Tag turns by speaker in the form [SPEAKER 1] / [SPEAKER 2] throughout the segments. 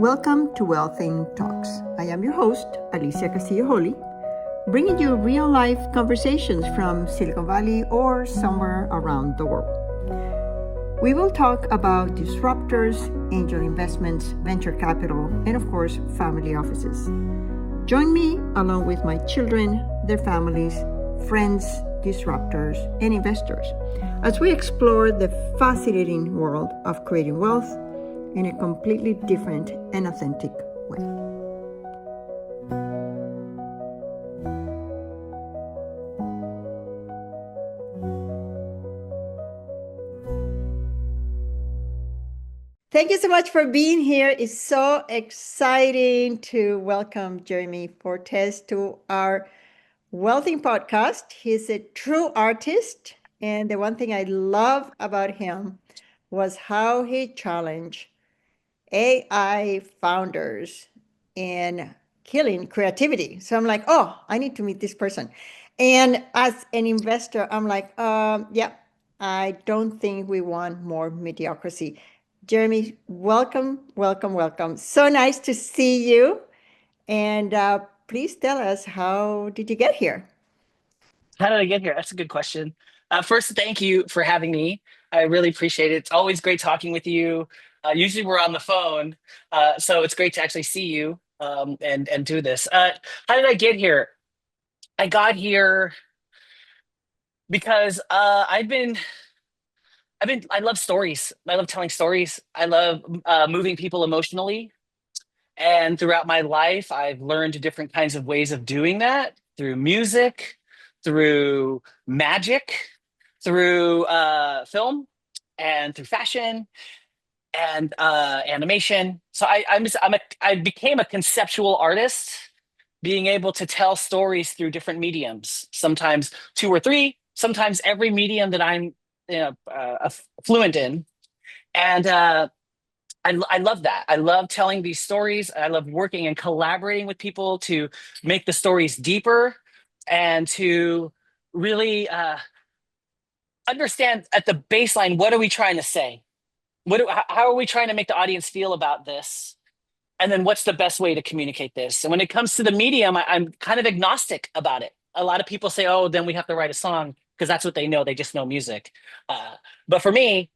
[SPEAKER 1] Welcome to Wealthing Talks. I am your host, Alicia Castillo Holley, bringing you real life conversations from Silicon Valley or somewhere around the world. We will talk about disruptors, angel investments, venture capital, and of course, family offices. Join me along with my children, their families, friends, disruptors, and investors as we explore the fascinating world of creating wealth in a completely different and authentic way. Thank you so much for being here. It's so exciting to welcome Jeremy Fortes to our Wealthing podcast. He's a true artist. And the one thing I love about him was how he challenged AI founders in killing creativity. So I'm like, oh, I need to meet this person. And as an investor, I'm like, yeah, I don't think we want more mediocrity. Jeremy, welcome, welcome, welcome. So nice to see you. And please tell us, how did you get here?
[SPEAKER 2] How did I get here? That's a good question. First, thank you for having me. I really appreciate it. It's always great talking with you. Usually we're on the phone, so it's great to actually see you and do this. How did I get here? I got here because I love stories. I love telling stories. I love moving people emotionally. And throughout my life, I've learned different kinds of ways of doing that through music, through magic, through film, and through fashion and animation. So I became a conceptual artist, being able to tell stories through different mediums. Sometimes two or three, sometimes every medium that I'm fluent in, and I love that. I love telling these stories. I love working and collaborating with people to make the stories deeper and to really understand at the baseline, what are we trying to say? How are we trying to make the audience feel about this? And then what's the best way to communicate this? And when it comes to the medium, I'm kind of agnostic about it. A lot of people say, oh, then we have to write a song because that's what they know. They just know music. But for me,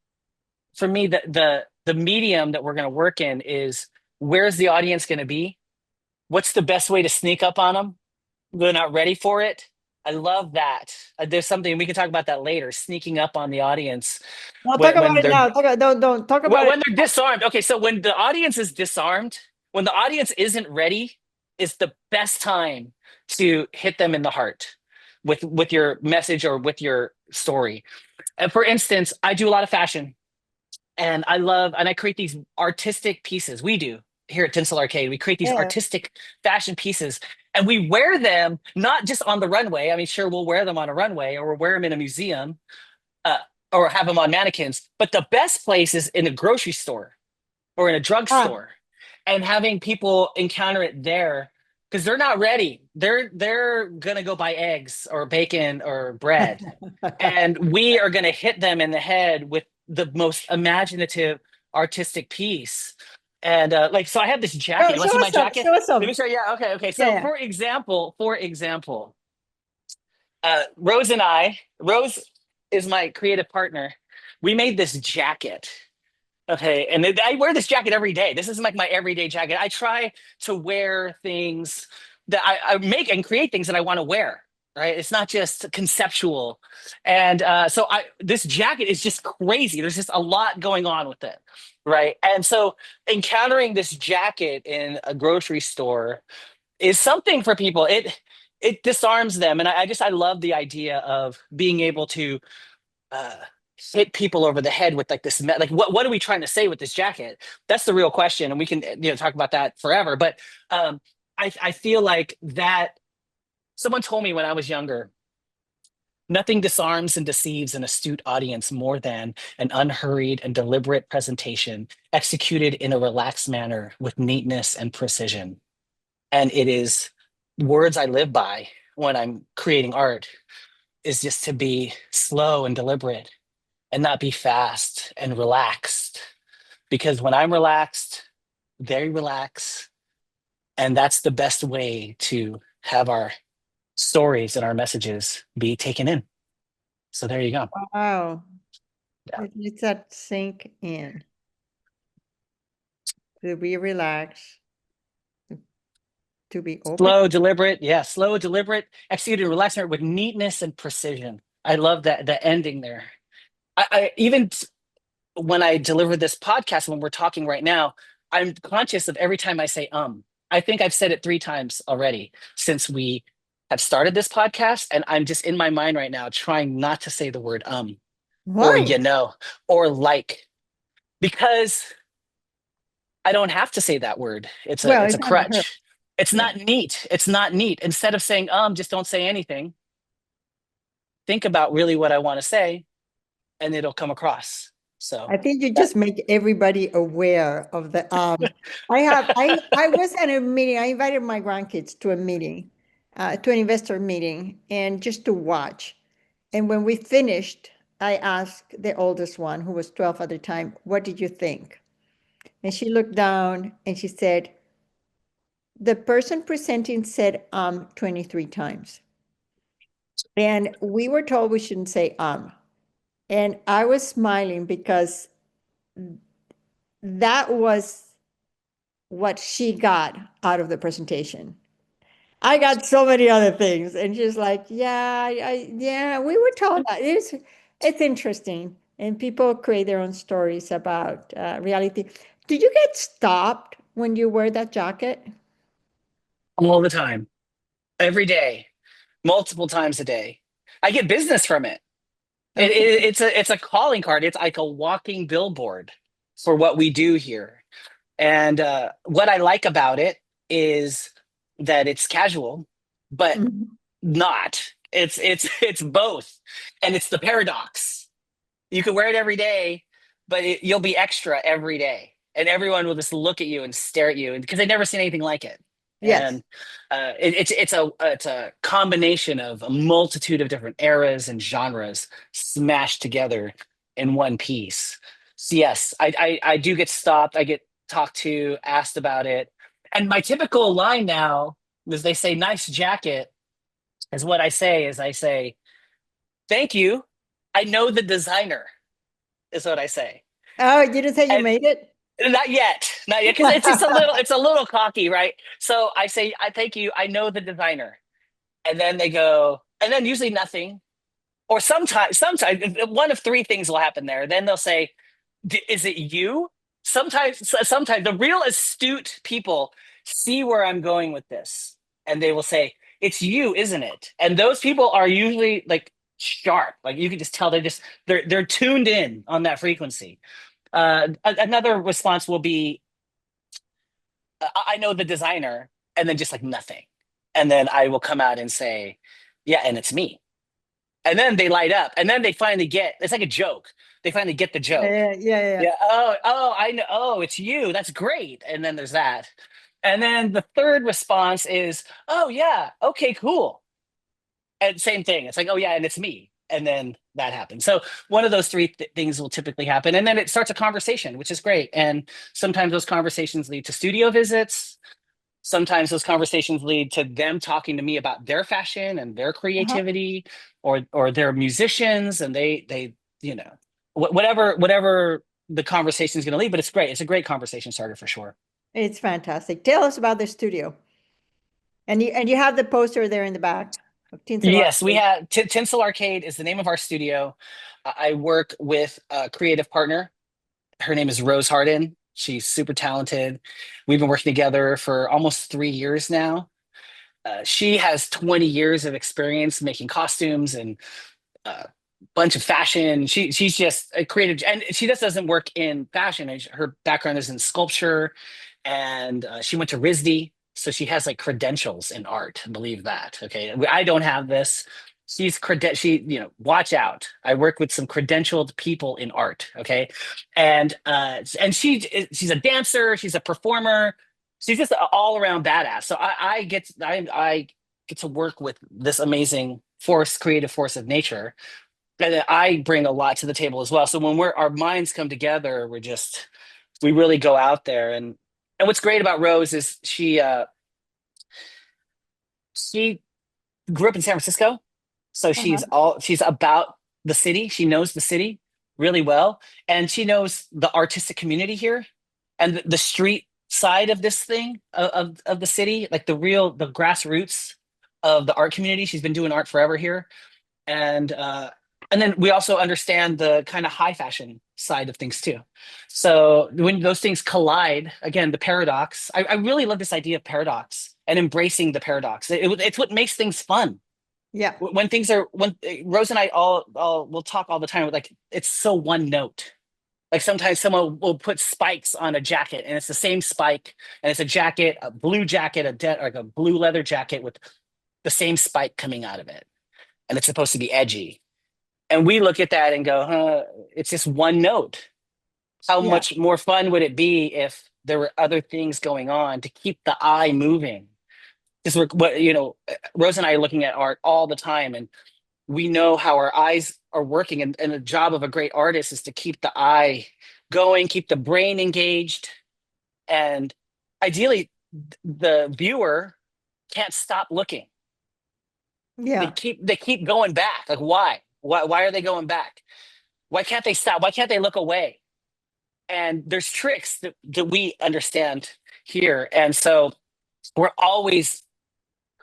[SPEAKER 2] the medium that we're going to work in is, where's the audience going to be? What's the best way to sneak up on them? They're not ready for it. I love that. There's something we can talk about that later. Sneaking up on the audience
[SPEAKER 1] No, talk about
[SPEAKER 2] when
[SPEAKER 1] it
[SPEAKER 2] they're
[SPEAKER 1] now. Don't talk about it.
[SPEAKER 2] when they're disarmed. Okay, so when the audience is disarmed, when the audience isn't ready, is the best time to hit them in the heart with your message or with your story. And for instance, I do a lot of fashion. And I create these artistic pieces. We do here at Tinsel Arcade. We create these
[SPEAKER 1] Yeah.
[SPEAKER 2] artistic fashion pieces and we wear them not just on the runway. I mean, sure, we'll wear them on a runway or we'll wear them in a museum uh, or have them on mannequins. But the best place is in a grocery store or in a
[SPEAKER 1] Ah.
[SPEAKER 2] drugstore and having people encounter it there because they're not ready. They're gonna go buy eggs or bacon or bread, and we are gonna hit them in the head with the most imaginative artistic piece. And so I have this jacket. You want to
[SPEAKER 1] Show
[SPEAKER 2] see my
[SPEAKER 1] us some.
[SPEAKER 2] jacket?
[SPEAKER 1] Show us
[SPEAKER 2] Let me
[SPEAKER 1] some.
[SPEAKER 2] show you. Yeah, okay, okay.
[SPEAKER 1] Yeah,
[SPEAKER 2] So
[SPEAKER 1] yeah.
[SPEAKER 2] for example, Rose is my creative partner. We made this jacket. Okay, and I wear this jacket every day. This is like my everyday jacket. I try to wear things that I make and create things that I want to wear. Right? It's not just conceptual, and so I this jacket is just crazy. There's just a lot going on with it, right? And so encountering this jacket in a grocery store is something for people. It disarms them, and I love the idea of being able to uh, hit people over the head with like like what are we trying to say with this jacket? That's the real question, and we can talk about that forever. But I feel like that someone told me when I was younger, nothing disarms and deceives an astute audience more than an unhurried and deliberate presentation executed in a relaxed manner with neatness and precision. And it is words I live by when I'm creating art, is just to be slow and deliberate and not be fast and relaxed. because when I'm relaxed, they relax. And that's the best way to have our stories and our messages be taken in. So there you go.
[SPEAKER 1] Wow.
[SPEAKER 2] Yeah.
[SPEAKER 1] Let that sink in. To be relaxed, to be open.
[SPEAKER 2] Slow, deliberate. Yeah. Slow, deliberate, executed relaxment with neatness and precision. I love that, the ending there. I even when I deliver this podcast, when we're talking right now, I'm conscious of every time I say I think I've said it 3 times already since we have started this podcast. And I'm just in my mind right now trying not to say the word or
[SPEAKER 1] Why?
[SPEAKER 2] or like, because I don't have to say that word.
[SPEAKER 1] Well,
[SPEAKER 2] It's
[SPEAKER 1] it's
[SPEAKER 2] a
[SPEAKER 1] not her.
[SPEAKER 2] crutch. It's
[SPEAKER 1] Yeah.
[SPEAKER 2] not neat. It's not neat. Instead of saying just don't say anything. Think about really what I want to say, and it'll come across. So
[SPEAKER 1] I think you
[SPEAKER 2] that
[SPEAKER 1] just make everybody aware of the I was at a meeting. I invited my grandkids to a meeting, to an investor meeting, and just to watch. And when we finished, I asked the oldest one, who was 12 at the time, what did you think? And she looked down and she said, the person presenting said 23 times. And we were told we shouldn't say And I was smiling because that was what she got out of the presentation. I got so many other things, and she's like, "Yeah, yeah, we were told that." It's interesting, and people create their own stories about reality. Did you get stopped when you wear that jacket?
[SPEAKER 2] all the time, every day, multiple times a day. I get business from it.
[SPEAKER 1] Okay.
[SPEAKER 2] It's a calling card. It's like a walking billboard for what we do here. And what I like about it is that it's casual, but
[SPEAKER 1] Mhm.
[SPEAKER 2] not. It's both, and it's the paradox. You can wear it every day, but you'll be extra every day, and everyone will just look at you and stare at you, because they've never seen anything like it.
[SPEAKER 1] Yes.
[SPEAKER 2] And it's a combination of a multitude of different eras and genres smashed together in one piece. So yes, I do get stopped. I get talked to, asked about it, and my typical line now is they say "nice jacket." Is what I say is I say "thank you. I know the designer." Is what I say.
[SPEAKER 1] Oh, you didn't say you
[SPEAKER 2] And
[SPEAKER 1] made it?
[SPEAKER 2] not yet, because it's a little cocky, right? So I say, "I thank you. I know the designer," and then they go, and then usually nothing, or sometimes one of 3 things will happen there. Then they'll say, "Is it you?" Sometimes the real astute people see where I'm going with this, and they will say, "It's you, isn't it?" And those people are usually like sharp, like you can just tell they're tuned in on that frequency. Another response will be, I know the designer, and then just like nothing. And then I will come out and say, "Yeah, and it's me." And then they light up, and then they finally get, it's like a joke. They finally get the joke.
[SPEAKER 1] Yeah, yeah, yeah.
[SPEAKER 2] Yeah. Oh, I know. Oh, it's you. That's great. And then there's that. And then the third response is, "Oh, yeah. Okay, cool." And same thing. It's like, "Oh, yeah, and it's me." And then that happens. So one of those 3 things will typically happen. And then it starts a conversation, which is great. And sometimes those conversations lead to studio visits. Sometimes those conversations lead to them talking to me about their fashion and their
[SPEAKER 1] Uh-huh.
[SPEAKER 2] creativity, or they're musicians, and they whatever the conversation is going to lead. But it's great. It's a great conversation starter for sure.
[SPEAKER 1] It's fantastic. Tell us about the studio. And you have the poster there in the back of Tinsel
[SPEAKER 2] Yes, we
[SPEAKER 1] Arcade.
[SPEAKER 2] have Tinsel Arcade is the name of our studio. I work with a creative partner. Her name is Rose Harden. She's super talented. We've been working together for almost 3 years now. She has 20 years of experience making costumes and a bunch of fashion. She's just a creative, and she just doesn't work in fashion. Her background is in sculpture, and she went to RISD, so she has like credentials in art. Believe that. Okay, I don't have this. She, watch out. I work with some credentialed people in art. Okay, and she's a dancer. She's a performer. She's just an all around badass. So I get to work with this amazing creative force of nature, and I bring a lot to the table as well. So when our minds come together, we're just we really go out there. And what's great about Rose is she grew up in San Francisco, so
[SPEAKER 1] Uh-huh.
[SPEAKER 2] she's about the city. She knows the city really well, and she knows the artistic community here and the street side of this thing of the city, like the grassroots of the art community. She's been doing art forever here, and then we also understand the kind of high fashion side of things too. So when those things collide, again, the paradox. I really love this idea of paradox and embracing the paradox. It's what makes things fun.
[SPEAKER 1] Yeah.
[SPEAKER 2] When things are when Rose and I all will talk all the time. Like it's so one note. Like sometimes someone will put spikes on a jacket, and it's the same spike, and it's a jacket, a blue jacket, like a blue leather jacket with the same spike coming out of it, and it's supposed to be edgy. And we look at that and go, huh, it's just one note. How
[SPEAKER 1] Yeah.
[SPEAKER 2] much more fun would it be if there were other things going on to keep the eye moving? Because Rose and I are looking at art all the time, and we know how our eyes are working. And the job of a great artist is to keep the eye going, keep the brain engaged, and ideally, the viewer can't stop looking.
[SPEAKER 1] Yeah.
[SPEAKER 2] They keep going back. Like why? Why are they going back? Why can't they stop? Why can't they look away? And there's tricks that we understand here. And so we're always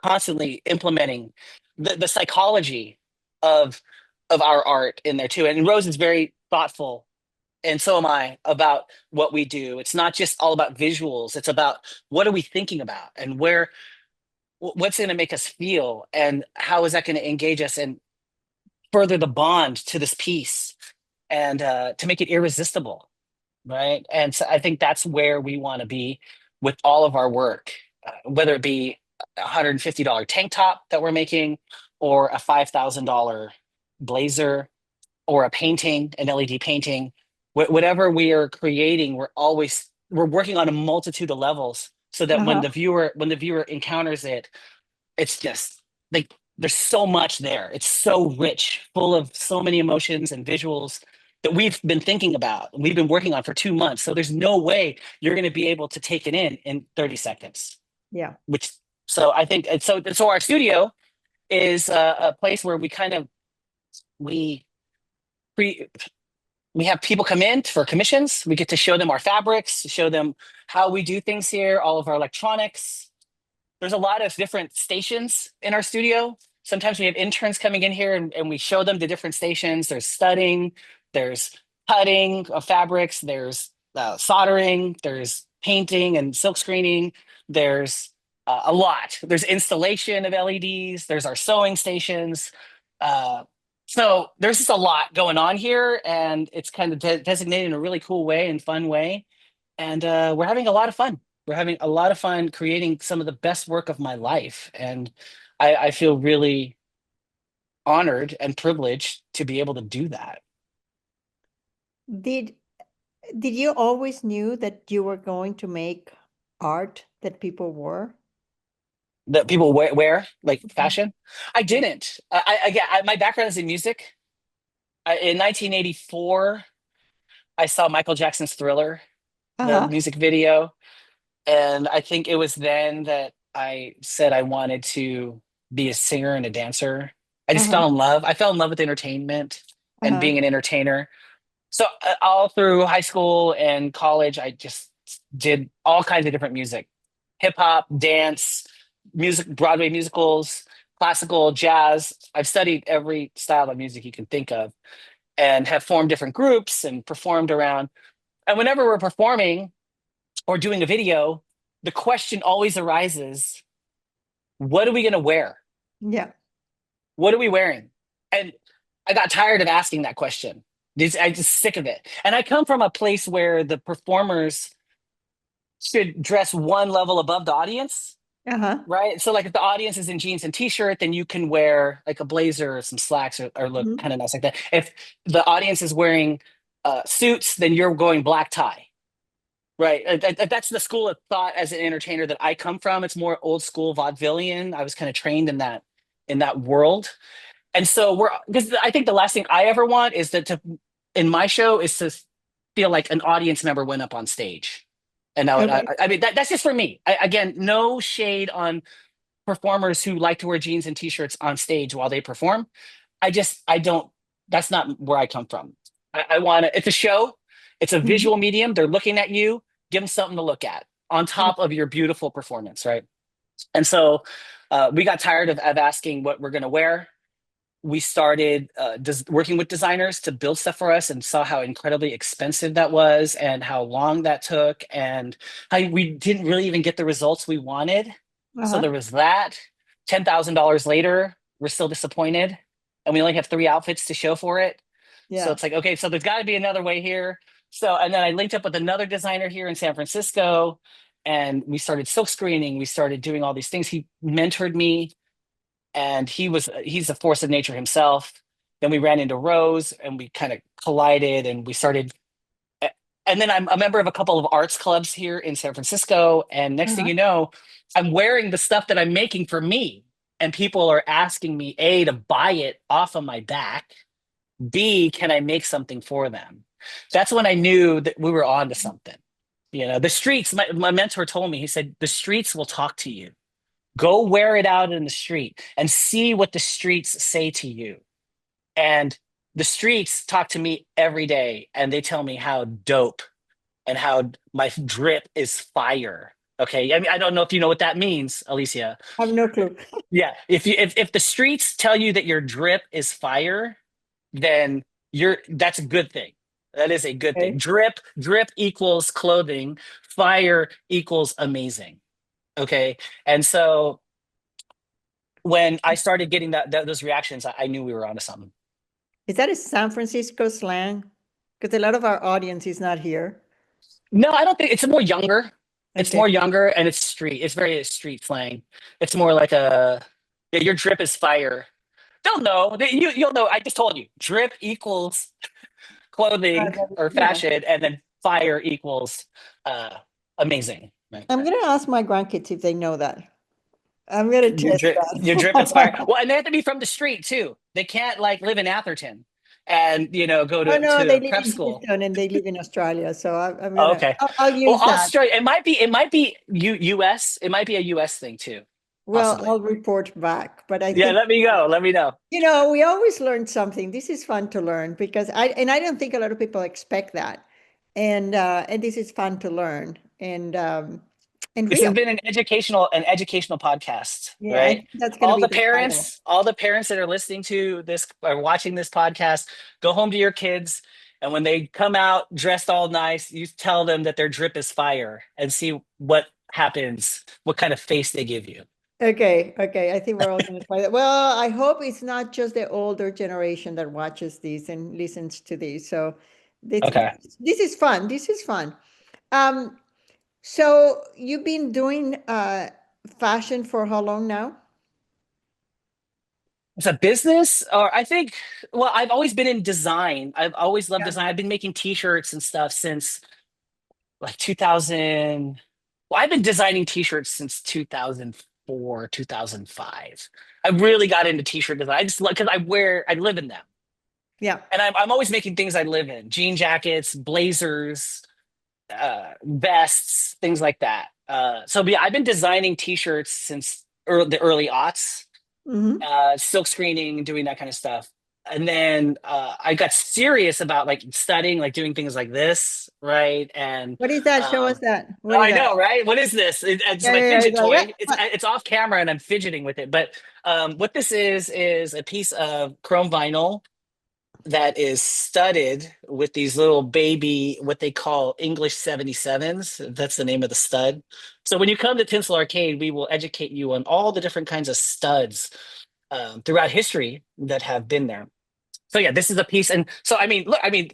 [SPEAKER 2] constantly implementing the psychology of of our art in there too. And Rose is very thoughtful, and so am I, about what we do. It's not just all about visuals. It's about what are we thinking about, and what's going to make us feel, and how is that going to engage us and further the bond to this piece, and to make it irresistible, right? And so I think that's where we want to be with all of our work, whether it be a $150 tank top that we're making, or a $5,000 blazer, or a painting, an LED painting. Whatever we are creating, we're working on a multitude of levels, so that
[SPEAKER 1] Uh-huh.
[SPEAKER 2] when the viewer encounters it, it's just like there's so much there. It's so rich, full of so many emotions and visuals that we've been thinking about, we've been working on for 2 months. So there's no way you're going to be able to take it in 30 seconds.
[SPEAKER 1] Yeah.
[SPEAKER 2] Which so I think so. Our studio is a place where we pre we have people come in for commissions. We get to show them our fabrics, show them how we do things here, all of our electronics. There's a lot of different stations in our studio. Sometimes we have interns coming in here, and we show them the different stations. There's studding, there's cutting of fabrics, there's soldering, there's painting and silk screening, there's a lot. There's installation of LEDs, there's our sewing stations. Uh, so there's just a lot going on here, and it's kind of designated in a really cool way and fun way. And we're having a lot of fun. We're having a lot of fun creating some of the best work of my life. And I feel really honored and privileged to be able to do that.
[SPEAKER 1] Did did you always knew that you were going to make art that people wore?
[SPEAKER 2] That people wear like
[SPEAKER 1] Mhm.
[SPEAKER 2] fashion. I didn't. Again, my background is in music. In 1984, I saw Michael Jackson's Thriller, the
[SPEAKER 1] Uh-huh.
[SPEAKER 2] music video. And I think it was then that I said I wanted to be a singer and a dancer. I just
[SPEAKER 1] Uh-huh.
[SPEAKER 2] fell in love. I fell in love with entertainment and
[SPEAKER 1] Uh-huh.
[SPEAKER 2] being an entertainer. So all through high school and college, I just did all kinds of different music, hip hop, dance, music, Broadway musicals, classical, jazz. I've studied every style of music you can think of, and have formed different groups and performed around. And whenever we're performing or doing a video, the question always arises, what are we going to wear?
[SPEAKER 1] Yeah.
[SPEAKER 2] What are we wearing? And I got tired of asking that question. I just sick of it. And I come from a place where the performers should dress one level above the audience,
[SPEAKER 1] Uh-huh.
[SPEAKER 2] right? So like if the audience is in jeans and t-shirt, then you can wear like a blazer or some slacks, or look
[SPEAKER 1] Mhm.
[SPEAKER 2] kind of nice like that. If the audience is wearing suits, then you're going black tie. Right. That's the school of thought as an entertainer that I come from. It's more old school vaudevillian. I was kind of trained in that world. And so because I think the last thing I ever want is that to in my show is to feel like an audience member went up on stage. And now,
[SPEAKER 1] Okay.
[SPEAKER 2] I mean, that's just for me. Again, no shade on performers who like to wear jeans and t-shirts on stage while they perform. I don't, that's not where I come from. I want to, it's a show, it's a
[SPEAKER 1] Mhm.
[SPEAKER 2] visual medium. They're looking at you, give them something to look at on top of your beautiful performance, right? And so we got tired of asking what we're going to wear. We started working with designers to build stuff for us and saw how incredibly expensive that was and how long that took and how we didn't really even get the results we wanted. So
[SPEAKER 1] Uh-huh.
[SPEAKER 2] there was that. $10,000 later, we're still disappointed. And we only have 3 outfits to show for it. So
[SPEAKER 1] Yeah.
[SPEAKER 2] it's like, okay, so there's got to be another way here. So, and then I linked up with another designer here in San Francisco and we started silk screening. We started doing all these things. He mentored me and he's a force of nature himself. Then we ran into Rose and we kind of collided and we started. And then I'm a member of a couple of arts clubs here in San Francisco. And next thing
[SPEAKER 1] Uh-huh.
[SPEAKER 2] you know, I'm wearing the stuff that I'm making for me. And people are asking me, A, to buy it off of my back. B, can I make something for them? That's when I knew that we were on to something. You know, the streets, my mentor told me, he said, the streets will talk to you. Go wear it out in the street and see what the streets say to you. And the streets talk to me every day and they tell me how dope and how my drip is fire. Okay. I mean, I don't know if you know what that means, Alicia.
[SPEAKER 1] I have no clue.
[SPEAKER 2] Yeah. If the streets tell you that your drip is fire, then that's a good thing. That is a good thing.
[SPEAKER 1] Okay.
[SPEAKER 2] Drip equals clothing, fire equals amazing. Okay. And so when I started getting those reactions, I knew we were onto something.
[SPEAKER 1] Is that a San Francisco slang? Because a lot of our audience is not here.
[SPEAKER 2] No, I don't think it's more younger. It's
[SPEAKER 1] Okay.
[SPEAKER 2] more younger and it's street. It's very street slang. It's more like yeah, your drip is fire. They'll know. You'll know. I just told you. Drip equals clothing or
[SPEAKER 1] Yeah.
[SPEAKER 2] fashion, and then fire equals uh amazing. Right.
[SPEAKER 1] I'm gonna ask my grandkids if they know that. I'm gonna test
[SPEAKER 2] Your drip is fire.
[SPEAKER 1] that.
[SPEAKER 2] Well, and they have to be from the street too. They can't like live in Atherton and go
[SPEAKER 1] Oh no, they
[SPEAKER 2] to
[SPEAKER 1] live
[SPEAKER 2] prep
[SPEAKER 1] in
[SPEAKER 2] school.
[SPEAKER 1] Houston and they live in Australia, so I'm
[SPEAKER 2] Oh,
[SPEAKER 1] gonna
[SPEAKER 2] okay.
[SPEAKER 1] I'll
[SPEAKER 2] Well,
[SPEAKER 1] use that.
[SPEAKER 2] Australia. It might be US. It might be a US thing too,
[SPEAKER 1] Well,
[SPEAKER 2] possibly.
[SPEAKER 1] I'll report back, but I
[SPEAKER 2] Yeah,
[SPEAKER 1] think
[SPEAKER 2] let me go. Let me know.
[SPEAKER 1] we always learn something. This is fun to learn because I don't think a lot of people expect that, and this is fun to learn and
[SPEAKER 2] This has
[SPEAKER 1] real.
[SPEAKER 2] been an educational podcast,
[SPEAKER 1] Yeah, I
[SPEAKER 2] right?
[SPEAKER 1] think that's gonna be the title.
[SPEAKER 2] All the parents that are listening to this or watching this podcast, go home to your kids, and when they come out dressed all nice, you tell them that their drip is fire, and see what happens, what kind of face they give you.
[SPEAKER 1] Okay, okay. I think we're all gonna try that. Well, I hope it's not just the older generation that watches these and listens to these. So
[SPEAKER 2] Okay.
[SPEAKER 1] this is fun. This is fun. Um, so you've been doing fashion for how long now?
[SPEAKER 2] It's a business, or I think, well, I've always been in design. I've always loved
[SPEAKER 1] Yeah.
[SPEAKER 2] design. I've been making t-shirts and stuff since like 2000. Well, I've been designing t-shirts since 2004, 2005. I really got into t-shirt design. I just love because I live in them.
[SPEAKER 1] Yeah.
[SPEAKER 2] And I'm always making things I live in: jean jackets, blazers, vests, things like that. So yeah, I've been designing t-shirts since the early aughts,
[SPEAKER 1] Hmm.
[SPEAKER 2] silk screening, doing that kind of stuff. And then I got serious about like studying, like doing things like this, right? And
[SPEAKER 1] What is that? Show us
[SPEAKER 2] um,
[SPEAKER 1] that. What
[SPEAKER 2] oh,
[SPEAKER 1] is
[SPEAKER 2] I
[SPEAKER 1] that?
[SPEAKER 2] know, right? What is this? It's
[SPEAKER 1] Yeah,
[SPEAKER 2] my
[SPEAKER 1] yeah,
[SPEAKER 2] fidget
[SPEAKER 1] yeah, yeah.
[SPEAKER 2] toy. It's off camera, and I'm fidgeting with it. But what this is a piece of chrome vinyl that is studded with these little baby, what they call English 77s. That's the name of the stud. So when you come to Tinsel Arcade, we will educate you on all the different kinds of studs throughout history that have been there. So yeah, this is a piece, and so I mean, look, I mean,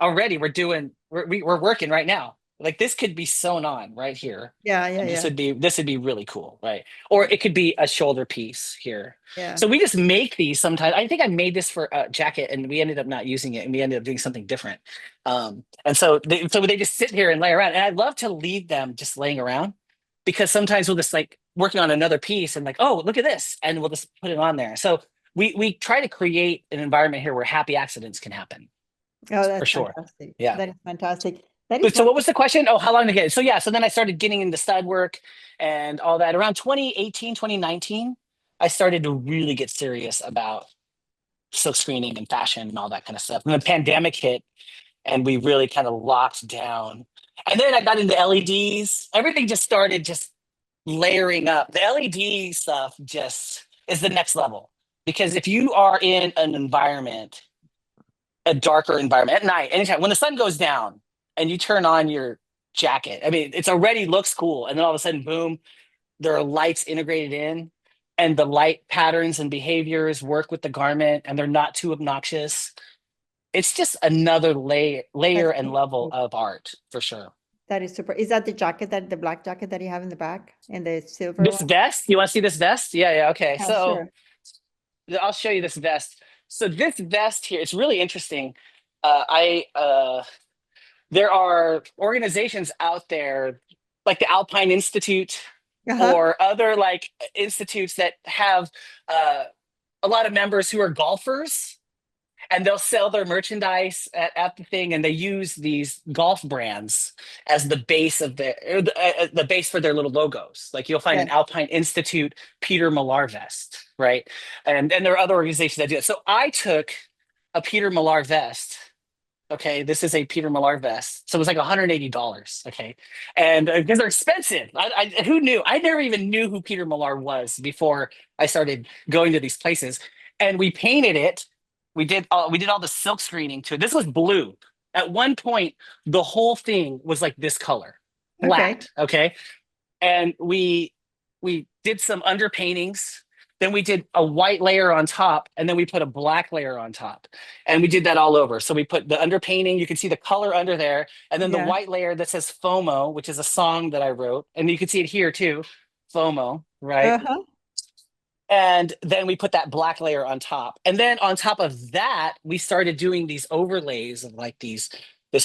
[SPEAKER 2] already we're working right now. Like this could be sewn on right here,
[SPEAKER 1] Yeah, yeah,
[SPEAKER 2] and this
[SPEAKER 1] yeah.
[SPEAKER 2] would be this would be really cool, right? Or it could be a shoulder piece here.
[SPEAKER 1] Yeah.
[SPEAKER 2] So we just make these sometimes. I think I made this for a jacket, and we ended up not using it, and we ended up doing something different. And so they just sit here and lay around, and I love to leave them just laying around because sometimes we'll just like working on another piece and like, oh, look at this, and we'll just put it on there. So we try to create an environment here where happy accidents can happen.
[SPEAKER 1] Oh,
[SPEAKER 2] for
[SPEAKER 1] that's
[SPEAKER 2] sure.
[SPEAKER 1] fantastic.
[SPEAKER 2] Yeah.
[SPEAKER 1] That is fantastic. That is
[SPEAKER 2] But so
[SPEAKER 1] one
[SPEAKER 2] what
[SPEAKER 1] thing.
[SPEAKER 2] was the question? Oh, how long to get? So yeah, so then I started getting into stud work and all that. Around 2018, 2019, I started to really get serious about silk screening and fashion and all that kind of stuff. And the pandemic hit and we really kind of locked down. And then I got into LEDs. Everything just started just layering up. The LED stuff just is the next level. Because if you are in an environment, a darker environment at night, anytime when the sun goes down and you turn on your jacket, I mean, it's already looks cool. And then all of a sudden, boom, there are lights integrated in, and the light patterns and behaviors work with the garment and they're not too obnoxious. It's just another layer
[SPEAKER 1] That's
[SPEAKER 2] and
[SPEAKER 1] so
[SPEAKER 2] level
[SPEAKER 1] cool.
[SPEAKER 2] of art for sure.
[SPEAKER 1] That is super. Is that the jacket, that the black jacket that you have in the back and the silver
[SPEAKER 2] This
[SPEAKER 1] one?
[SPEAKER 2] vest, you want to see this vest? Yeah, yeah. Okay.
[SPEAKER 1] Yeah,
[SPEAKER 2] So
[SPEAKER 1] sure.
[SPEAKER 2] I'll show you this vest. So this vest here, it's really interesting. I There are organizations out there like the Alpine Institute
[SPEAKER 1] Uh-huh.
[SPEAKER 2] or other like institutes that have uh, a lot of members who are golfers, and they'll sell their merchandise at the thing, and they use these golf brands as the base of the base for their little logos. Like you'll find an
[SPEAKER 1] Yes.
[SPEAKER 2] Alpine Institute Peter Millar vest, right? And there are other organizations that do it. So I took a Peter Millar vest. Okay, this is a Peter Millar vest. So it was like $180. Okay, and because they're expensive, who knew? I never even knew who Peter Millar was before I started going to these places. And we painted it. We did all the silk screening to it. This was blue. At one point, the whole thing was like this color,
[SPEAKER 1] Okay.
[SPEAKER 2] flat. Okay, and we did some underpaintings. Then we did a white layer on top, and then we put a black layer on top, and we did that all over. So we put the underpainting. You can see the color under there, and then the
[SPEAKER 1] Yeah.
[SPEAKER 2] white layer that says FOMO, which is a song that I wrote, and you can see it here too, FOMO, right?
[SPEAKER 1] Uh-huh.
[SPEAKER 2] And then we put that black layer on top, and then on top of that, we started doing these overlays of like this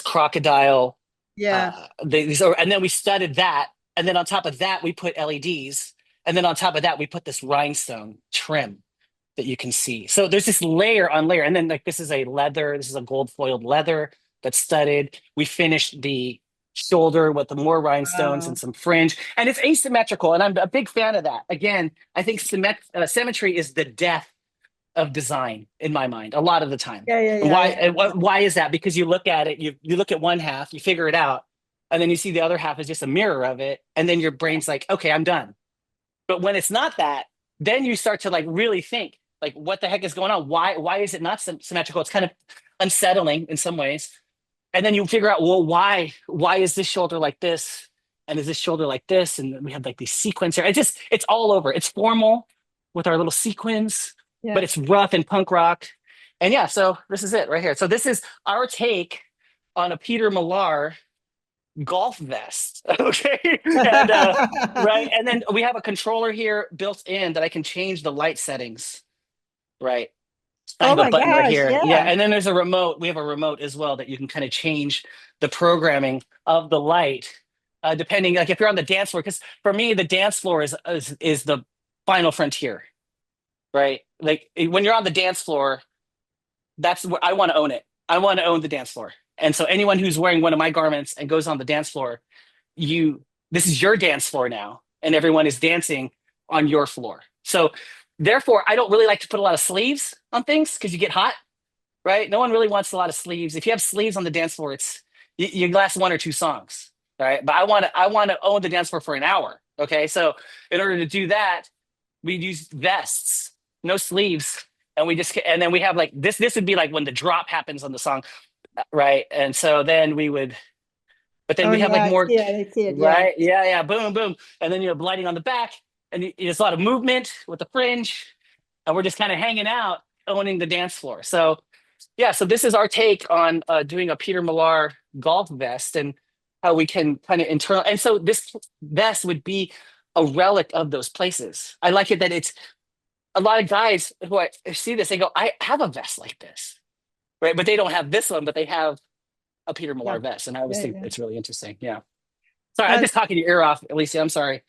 [SPEAKER 2] crocodile
[SPEAKER 1] Yeah.
[SPEAKER 2] and then we studded that, and then on top of that we put LEDs, and then on top of that we put this rhinestone trim that you can see. So there's this layer on layer, and then like this is a leather, this is a gold foiled leather that's studded. We finished the shoulder with the more rhinestones and
[SPEAKER 1] Wow.
[SPEAKER 2] some fringe, and it's asymmetrical, and I'm a big fan of that. Again, I think symmetry is the death of design in my mind a lot of the time.
[SPEAKER 1] Yeah, yeah,
[SPEAKER 2] And
[SPEAKER 1] yeah,
[SPEAKER 2] why
[SPEAKER 1] yeah.
[SPEAKER 2] why is that? Because you look at it, you look at one half, you figure it out, and then you see the other half is just a mirror of it, and then your brain's like, okay, I'm done. But when it's not that, then you start to like really think, like, what the heck is going on? Why is it not symmetrical? It's kind of unsettling in some ways. And then you figure out, well, why is this shoulder like this? And is this shoulder like this? And we have like these sequins here. It's all over. It's formal with our little sequins, but
[SPEAKER 1] Yeah.
[SPEAKER 2] it's rough and punk rock. And yeah, so this is it right here. So this is our take on a Peter Millar golf vest. Okay. And right. And then we have a controller here built in that I can change the light settings. Right. I
[SPEAKER 1] Oh
[SPEAKER 2] have a
[SPEAKER 1] my
[SPEAKER 2] button right
[SPEAKER 1] gosh,
[SPEAKER 2] here. Yeah.
[SPEAKER 1] yeah.
[SPEAKER 2] And then there's a remote. We have a remote as well that you can kind of change the programming of the light, depending, like if you're on the dance floor. Because for me, the dance floor is the final frontier, right? Like when you're on the dance floor, that's where I want to own it. I want to own the dance floor. And so anyone who's wearing one of my garments and goes on the dance floor, you this is your dance floor now, and everyone is dancing on your floor. So therefore, I don't really like to put a lot of sleeves on things because you get hot, right? No one really wants a lot of sleeves. If you have sleeves on the dance floor, you last one or two songs, right? But I want to own the dance floor for an hour. Okay, so in order to do that, we use vests, no sleeves, and then we have like this. This would be like when the drop happens on the song, right? And so then we would, but then
[SPEAKER 1] Oh
[SPEAKER 2] we have
[SPEAKER 1] yeah,
[SPEAKER 2] like
[SPEAKER 1] I
[SPEAKER 2] more,
[SPEAKER 1] see it. I see it. Yeah.
[SPEAKER 2] right? Yeah, yeah, boom, boom, and then you have lighting on the back, and there's a lot of movement with the fringe, and we're just kind of hanging out, owning the dance floor. So yeah, so this is our take on doing a Peter Millar golf vest and how we can kind of internal. And so this vest would be a relic of those places. I like it that it's a lot of guys who I see this, they go, I have a vest like this, right? But they don't have this one, but they have a Peter
[SPEAKER 1] Yeah.
[SPEAKER 2] Millar vest. And I always
[SPEAKER 1] Yeah,
[SPEAKER 2] think
[SPEAKER 1] yeah.
[SPEAKER 2] it's really interesting. Yeah. Sorry, I'm
[SPEAKER 1] Uh,
[SPEAKER 2] just talking your ear off, Alicia. I'm sorry.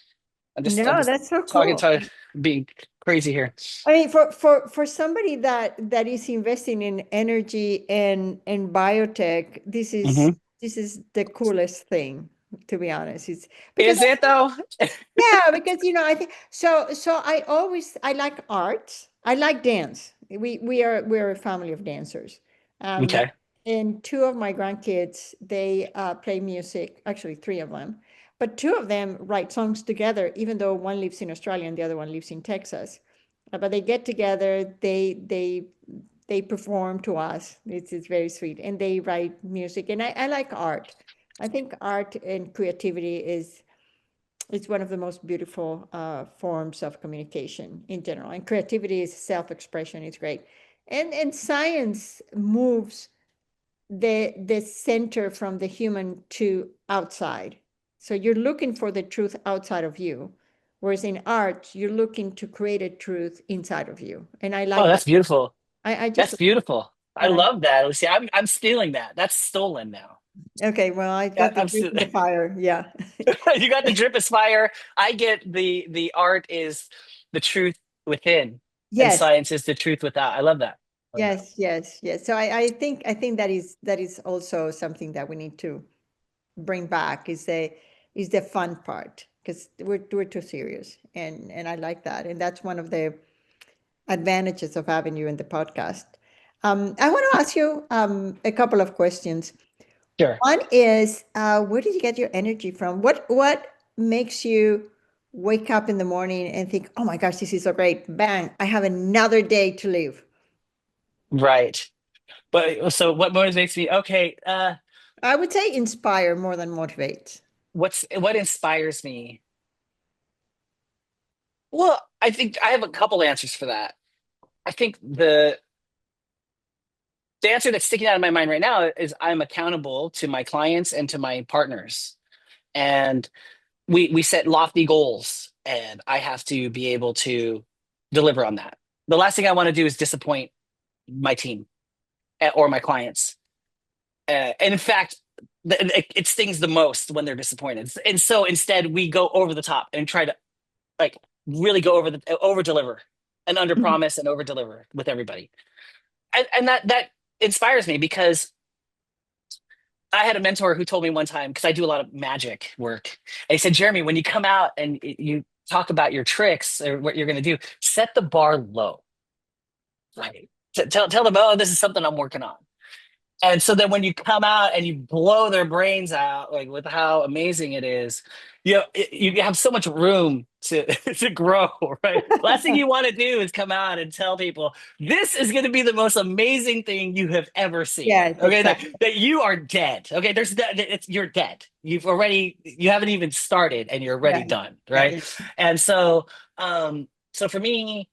[SPEAKER 2] I'm
[SPEAKER 1] no,
[SPEAKER 2] just
[SPEAKER 1] that's so
[SPEAKER 2] talking
[SPEAKER 1] cool.
[SPEAKER 2] to being crazy here.
[SPEAKER 1] I mean, for somebody that is investing in energy and biotech,
[SPEAKER 2] Hmm.
[SPEAKER 1] this is the coolest thing, to be honest. It's because
[SPEAKER 2] Is it though?
[SPEAKER 1] yeah, because I think so. So I like art. I like dance. We're a family of dancers. Um,
[SPEAKER 2] Okay.
[SPEAKER 1] and two of my grandkids, they play music. Actually, three of them, but two of them write songs together. Even though one lives in Australia and the other one lives in Texas, but they get together. They perform to us. It's very sweet, and they write music. And I like art. I think art and creativity is it's one of the most beautiful forms of communication in general. And creativity is self-expression. It's great. And science moves the center from the human to outside. So you're looking for the truth outside of you. Whereas in art, you're looking to create a truth inside of you. And I
[SPEAKER 2] Oh,
[SPEAKER 1] like that.
[SPEAKER 2] that's beautiful.
[SPEAKER 1] I just
[SPEAKER 2] That's beautiful.
[SPEAKER 1] I
[SPEAKER 2] I
[SPEAKER 1] like
[SPEAKER 2] love that, Lucy. I'm stealing that. That's stolen now.
[SPEAKER 1] okay, well, I
[SPEAKER 2] Yeah,
[SPEAKER 1] got the drink in the fire. Yeah.
[SPEAKER 2] you got the drip aspire. I get the art is the truth within, and
[SPEAKER 1] Yes.
[SPEAKER 2] science is the truth without. I love that. I love that.
[SPEAKER 1] Yes, yes, yes. So I think that is also something that we need to bring back is the fun part because we're too serious and I like that and that's one of the advantages of having you in the podcast. I want to ask you a couple of questions.
[SPEAKER 2] Sure.
[SPEAKER 1] One is where did you get your energy from? What makes you wake up in the morning and think, oh my gosh, this is so great. Bang, I have another day to live.
[SPEAKER 2] Right. But so what motivates me? Okay.
[SPEAKER 1] I would say inspire more than motivate.
[SPEAKER 2] What inspires me? Well, I think I have a couple answers for that. I think the answer that's sticking out of my mind right now is I'm accountable to my clients and to my partners. And we set lofty goals and I have to be able to deliver on that. The last thing I want to do is disappoint my team or my clients. And in fact, it stings the most when they're disappointed. And so instead we go over the top and try to like really go over deliver and under
[SPEAKER 1] Mhm.
[SPEAKER 2] promise and over deliver with everybody. And that inspires me because I had a mentor who told me one time, because I do a lot of magic work. And he said, Jeremy, when you come out and you talk about your tricks or what you're going to do, set the bar low. Right. Tell them, oh, this is something I'm working on. And so then when you come out and you blow their brains out, like with how amazing it is, you have so much room to to grow, right? Last thing you want to do is come out and tell people this is going to be the most amazing thing you have ever seen.
[SPEAKER 1] Yes,
[SPEAKER 2] Okay, that,
[SPEAKER 1] exactly.
[SPEAKER 2] that you are dead. Okay, you're dead. You haven't even started and you're
[SPEAKER 1] Yeah,
[SPEAKER 2] already done,
[SPEAKER 1] yeah,
[SPEAKER 2] right?
[SPEAKER 1] yeah.
[SPEAKER 2] And so for me,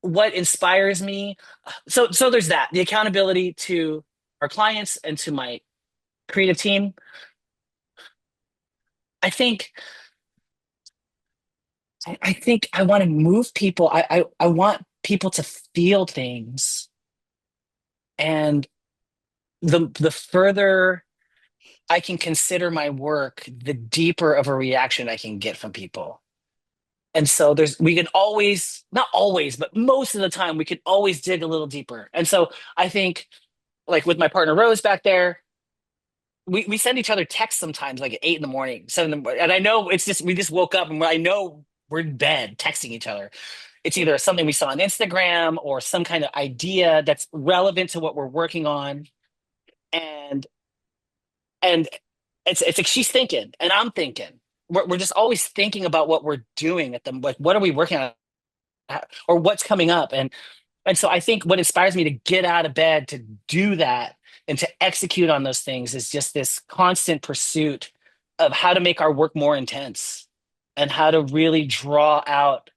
[SPEAKER 2] what inspires me, so there's that the accountability to our clients and to my creative team. I think I want to move people. I want people to feel things, and the further I can consider my work, the deeper of a reaction I can get from people. And so we can always, not always, but most of the time we can always dig a little deeper. And so I think like with my partner Rose back there, we send each other texts sometimes like at 8 in the morning, 7 in the morning. And I know it's just we just woke up and I know we're in bed texting each other. It's either something we saw on Instagram or some kind of idea that's relevant to what we're working on. And and it's like she's thinking and I'm thinking. We're just always thinking about what we're doing at the like what are we working on or what's coming up. And so I think what inspires me to get out of bed to do that and to execute on those things is just this constant pursuit of how to make our work more intense and how to really draw out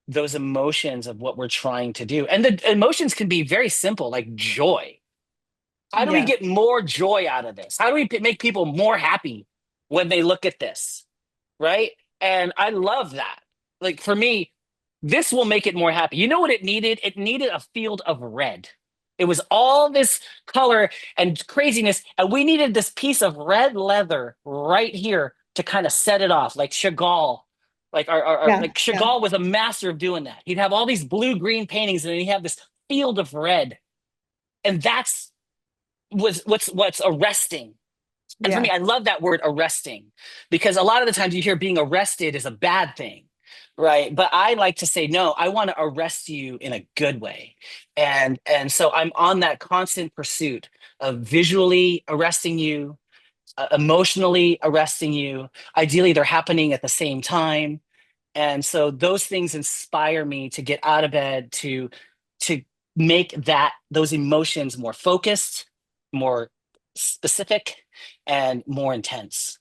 [SPEAKER 2] those emotions of what we're trying to do. And the emotions can be very simple, like joy. How do we
[SPEAKER 1] Yeah.
[SPEAKER 2] get more joy out of this? How do we make people more happy when they look at this? Right. And I love that. Like for me, this will make it more happy. You know what it needed? It needed a field of red. It was all this color and craziness. And we needed this piece of red leather right here to kind of set it off, like Chagall, Like
[SPEAKER 1] Yeah,
[SPEAKER 2] like
[SPEAKER 1] yeah.
[SPEAKER 2] Chagall was a master of doing that. He'd have all these blue green paintings, and then he'd have this field of red, and that's was what's arresting. And for me,
[SPEAKER 1] Yeah.
[SPEAKER 2] I love that word arresting, because a lot of the times you hear being arrested is a bad thing, right? But I like to say, no, I want to arrest you in a good way. And so I'm on that constant pursuit of visually arresting you, emotionally arresting you. Ideally, they're happening at the same time. And so those things inspire me to get out of bed, to make that those emotions more focused, more specific, and more intense.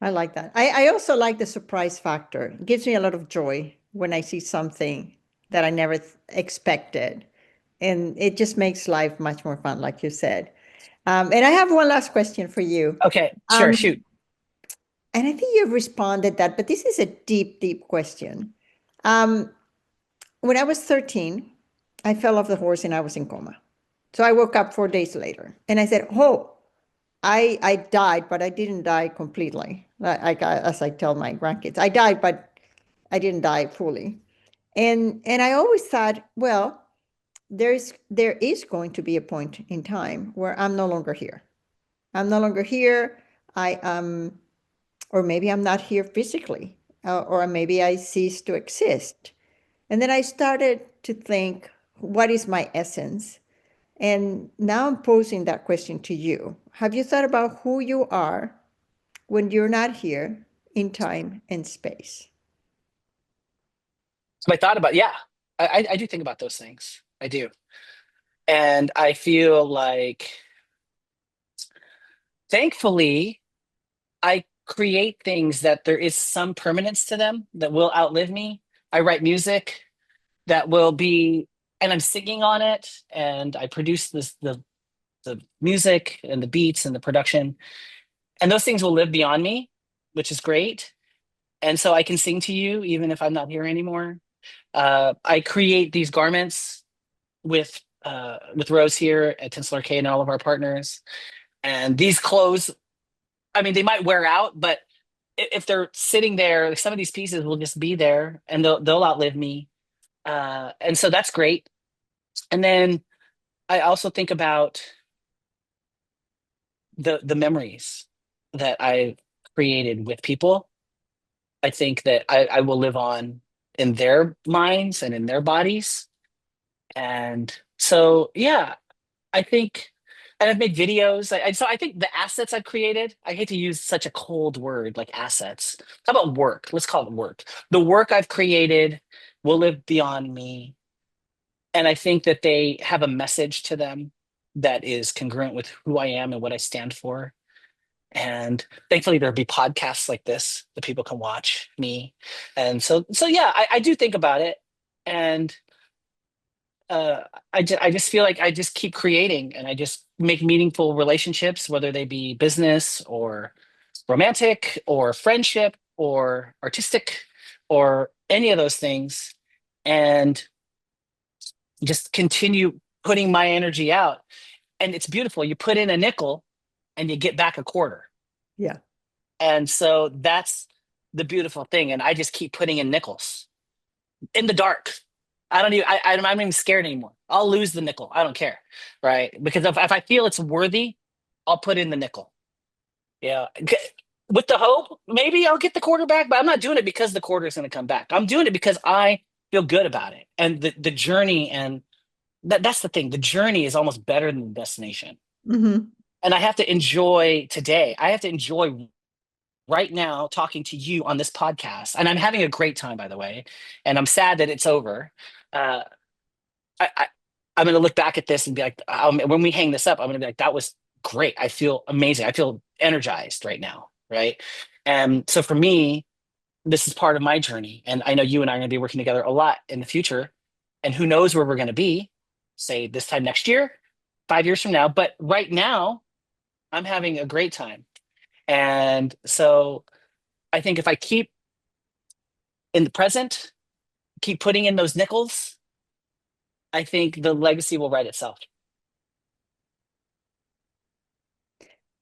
[SPEAKER 1] I like that. I also like the surprise factor. It gives me a lot of joy when I see something that I never expected. And it just makes life much more fun, like you said. And I have one last question for you.
[SPEAKER 2] Okay, sure, shoot.
[SPEAKER 1] Um, and I think you've responded that, but this is a deep, deep question. Um, when I was 13, I fell off the horse and I was in coma. So I woke up 4 days later and I said, oh, I died, but I didn't die completely. As I tell my grandkids, I died, but I didn't die fully. And I always thought, well, there is going to be a point in time where I'm no longer here. I'm no longer here. I or maybe I'm not here physically, or maybe I cease to exist. And then I started to think, what is my essence? And now I'm posing that question to you. Have you thought about who you are when you're not here in time and space?
[SPEAKER 2] So I thought about, yeah, I do think about those things. I do. And I feel like, thankfully, I create things that there is some permanence to them that will outlive me. I write music that will be, and I'm singing on it, and I produce the music and the beats and the production, and those things will live beyond me, which is great. And so I can sing to you even if I'm not here anymore. I create these garments with Rose here at Tinsel Arcade and all of our partners. And these clothes, I mean, they might wear out, but if they're sitting there, some of these pieces will just be there, and they'll outlive me. And so that's great. And then I also think about the memories that I created with people. I think that I will live on in their minds and in their bodies. And so, yeah, I think, and I've made videos. So I think the assets I've created, I hate to use such a cold word like assets. How about work? Let's call it work. The work I've created will live beyond me. And I think that they have a message to them that is congruent with who I am and what I stand for. And thankfully there'll be podcasts like this that people can watch me. And so yeah, I do think about it. And uh I just feel like I just keep creating, and I just make meaningful relationships, whether they be business or romantic or friendship or artistic or any of those things, and just continue putting my energy out. And it's beautiful. You put in a nickel and you get back a quarter.
[SPEAKER 1] Yeah.
[SPEAKER 2] And so that's the beautiful thing. And I just keep putting in nickels in the dark. I don't even, I'm not even scared anymore. I'll lose the nickel. I don't care. Right. Because if I feel it's worthy, I'll put in the nickel. Yeah. With the hope, maybe I'll get the quarter back, but I'm not doing it because the quarter is going to come back. I'm doing it because I feel good about it. And the journey, and that's the thing. The journey is almost better than the destination.
[SPEAKER 1] Hmm.
[SPEAKER 2] And I have to enjoy today. I have to enjoy right now talking to you on this podcast. And I'm having a great time, by the way. And I'm sad that it's over. Uh, I I'm going to look back at this and be like, when we hang this up, I'm going to be like, that was great. I feel amazing. I feel energized right now. Right. And so for me, this is part of my journey. And I know you and I are going to be working together a lot in the future. And who knows where we're going to be, say this time next year, 5 years from now. But right now, I'm having a great time. And so I think if I keep in the present, keep putting in those nickels, I think the legacy will write itself.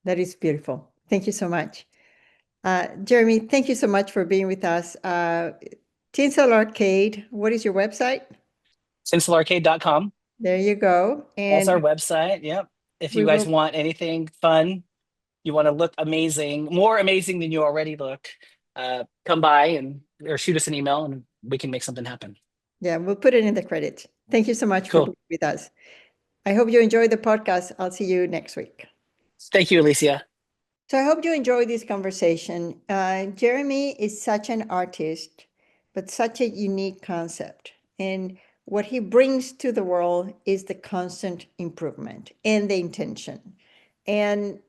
[SPEAKER 1] That is beautiful. Thank you so much. Jeremy, thank you so much for being with us. Tinsel Arcade, what is your website?
[SPEAKER 2] Cincelarcade.com.
[SPEAKER 1] There you go.
[SPEAKER 2] That's our
[SPEAKER 1] And
[SPEAKER 2] website. Yep. If
[SPEAKER 1] we
[SPEAKER 2] you guys
[SPEAKER 1] will,
[SPEAKER 2] want anything fun, you want to look amazing, more amazing than you already look, come by and or shoot us an email and we can make something happen.
[SPEAKER 1] yeah, we'll put it in the credits. Thank you so much for
[SPEAKER 2] Cool.
[SPEAKER 1] being with us. I hope you enjoyed the podcast. I'll see you next week.
[SPEAKER 2] Thank you, Alicia.
[SPEAKER 1] So I hope you enjoyed this conversation. Jeremy is such an artist, but such a unique concept. And what he brings to the world is the constant improvement and the intention. And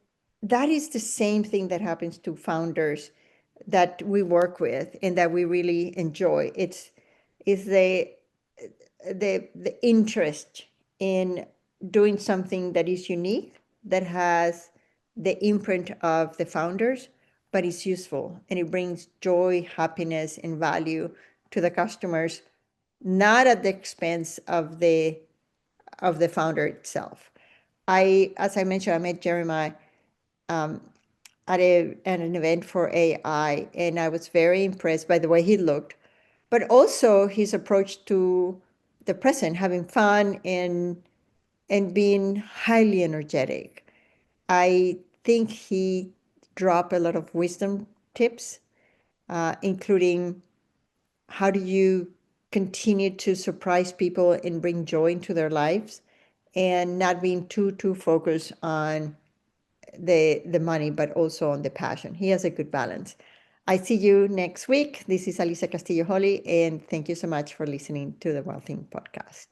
[SPEAKER 1] that is the same thing that happens to founders that we work with and that we really enjoy. It's the interest in doing something that is unique, that has the imprint of the founders, but is useful and it brings joy, happiness, and value to the customers, not at the expense of the founder itself. As I mentioned, I met Jeremiah at an event for AI, and I was very impressed by the way he looked, but also his approach to the present, having fun and being highly energetic. I think he dropped a lot of wisdom tips, including how do you continue to surprise people and bring joy into their lives, and not being too focused on the money, but also on the passion. He has a good balance. I see you next week. This is Alicia Castillo Holley, and thank you so much for listening to the Wealthing Podcast.